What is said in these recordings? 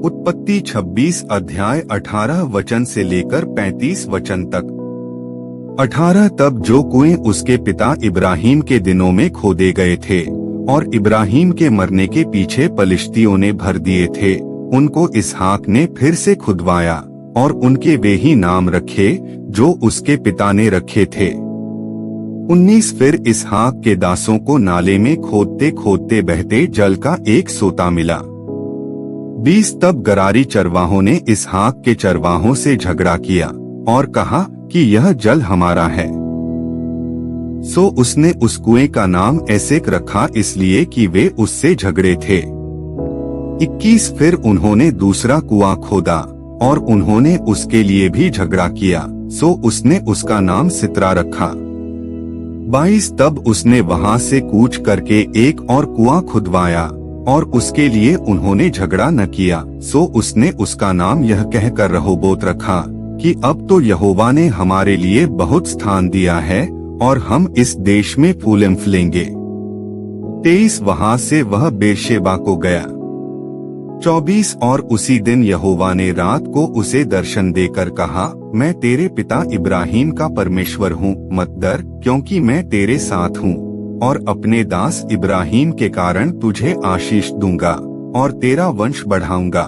उत्पत्ति 26 अध्याय 18 वचन से लेकर 35 वचन तक। 18 तब जो कुएं उसके पिता इब्राहिम के दिनों में खोदे गए थे और इब्राहिम के मरने के पीछे पलिश्तियों ने भर दिए थे, उनको इसहाक ने फिर से खुदवाया और उनके वे ही नाम रखे जो उसके पिता ने रखे थे। 19 फिर इसहाक के दासों को नाले में खोदते खोदते बहते जल का एक सोता मिला। 20 तब गरारी चरवाहों ने इसहाक के चरवाहों से झगड़ा किया और कहा कि यह जल हमारा है। सो उसने उस कुएं का नाम एसेक रखा, इसलिए कि वे उससे झगड़े थे। 21 फिर उन्होंने दूसरा कुआं खोदा और उन्होंने उसके लिए भी झगड़ा किया, सो उसने उसका नाम सित्रा रखा। 22 तब उसने वहां से कूच करके एक और कुआं खुदवाया और उसके लिए उन्होंने झगड़ा न किया, सो उसने उसका नाम यह कहकर रहोबोत रखा कि अब तो यहोवा ने हमारे लिए बहुत स्थान दिया है और हम इस देश में फूलेंगे। 23 वहां से वह बेर्शेबा को गया। 24 और उसी दिन यहोवा ने रात को उसे दर्शन देकर कहा, मैं तेरे पिता इब्राहिम का परमेश्वर हूँ, मत डर, क्योंकि मैं तेरे साथ हूँ और अपने दास इब्राहिम के कारण तुझे आशीष दूंगा और तेरा वंश बढ़ाऊंगा।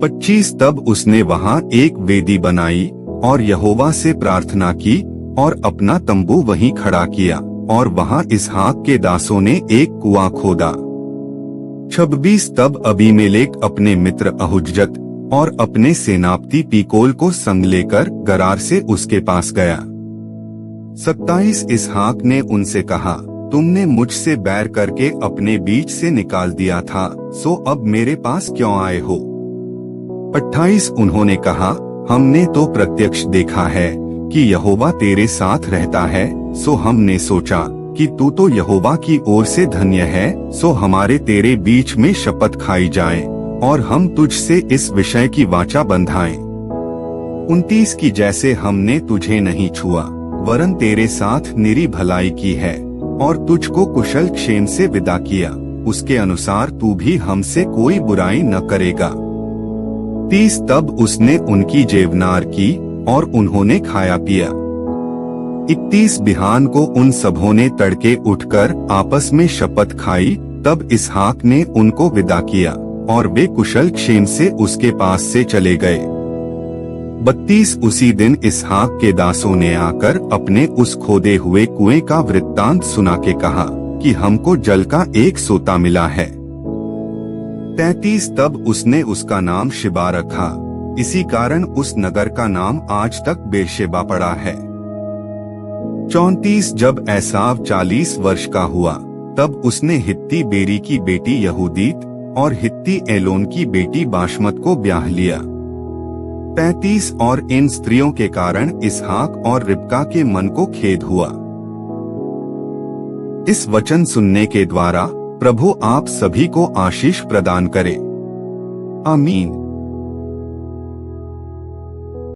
25 तब उसने वहां एक वेदी बनाई और यहोवा से प्रार्थना की और अपना तंबू वहीं खड़ा किया और वहां इसहाक के दासों ने एक कुआं खोदा। 26 तब अबीमेलेक अपने मित्र अहुज्जत और अपने सेनापति पीकोल को संग लेकर गरार से उसके पास गया। 27 इसहाक ने उनसे कहा, तुमने मुझसे बैर करके अपने बीच से निकाल दिया था, सो अब मेरे पास क्यों आए हो? 28 उन्होंने कहा, हमने तो प्रत्यक्ष देखा है कि यहोवा तेरे साथ रहता है, सो हमने सोचा कि तू तो यहोवा की ओर से धन्य है, सो हमारे तेरे बीच में शपथ खाई जाए और हम तुझसे इस विषय की वाचा बंधाएं। 29 की जैसे हमने तुझे नहीं छुआ वरन तेरे साथ निरी भलाई की है और तुझको कुशल क्षेम से विदा किया, उसके अनुसार तू भी हमसे कोई बुराई न करेगा। 30 तब उसने उनकी जेवनार की और उन्होंने खाया पिया। 31 बिहान को उन सबों ने तड़के उठकर आपस में शपथ खाई, तब इसहाक ने उनको विदा किया और वे कुशल क्षेम से उसके पास से चले गए। 32 उसी दिन इसहाक के दासों ने आकर अपने उस खोदे हुए कुएं का वृत्तांत सुना के कहा कि हमको जल का एक सोता मिला है। 33 तब उसने उसका नाम शिबा रखा, इसी कारण उस नगर का नाम आज तक बेर्शेबा पड़ा है। 34 जब एसाव 40 वर्ष का हुआ, तब उसने हित्ती बेरी की बेटी यहूदीत और हित्ती एलोन की बेटी बाशमत को ब्याह लिया। 35 और इन स्त्रियों के कारण इसहाक और रिबका के मन को खेद हुआ। इस वचन सुनने के द्वारा प्रभु आप सभी को आशीष प्रदान करे। आमीन।